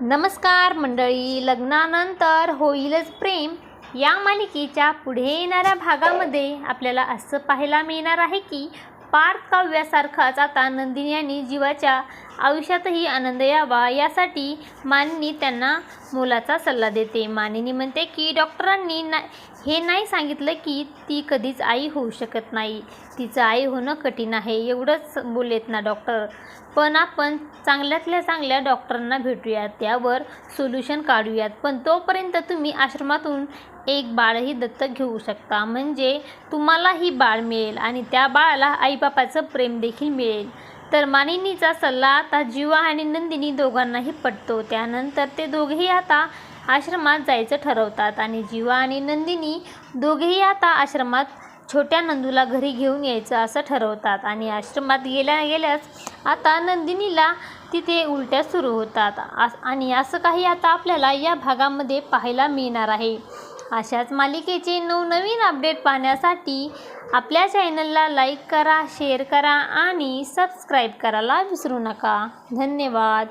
नमस्कार मंडळी, लग्नानंतर होईलच प्रेम या मालिकेच्या पुढे येणाऱ्या भागामध्ये आपल्याला असं पाहायला मिळणार आहे की पार्थ काव्यासारखाच आता नंदिनी आणि जीवाच्या आयुष्यातही आनंद यावा यासाठी मानिनी त्यांना मुलाचा सल्ला देते. मानिनी म्हणते की डॉक्टरांनी हे नाही सांगितलं की ती कधीच आई होऊ शकत नाही, तिचं आई होणं कठीण आहे, एवढंच बोललेत ना डॉक्टर. पण आपण चांगल्यातल्या चांगल्या डॉक्टरांना भेटूयात, त्यावर सोल्युशन काढूयात. पण तोपर्यंत तुम्ही आश्रमातून एक बाळही दत्तक घेऊ शकता, म्हणजे तुम्हालाही बाळ मिळेल आणि त्या बाळाला आईबापाचं प्रेम देखील मिळेल. तर मानिनीचा सल्ला आता जीवा आणि नंदिनी दोघांनाही पटतो. त्यानंतर ते दोघेही आता आश्रमात जायचं ठरवतात आणि जीवा आणि नंदिनी दोघेही आता आश्रमात छोट्या नंदूला घरी घेऊन यायचं असं ठरवतात. आणि आश्रमात गेल्याच आता नंदिनीला तिथे उलट्या सुरू होतात आणि असं काही आता आपल्याला या भागामध्ये पाहायला मिळणार आहे. अशाच मालिकेचे नवनवीन अपडेट पाहण्यासाठी आपल्या चॅनलला लाईक करा, शेअर करा आणि सबस्क्राईब करायला विसरू नका. धन्यवाद.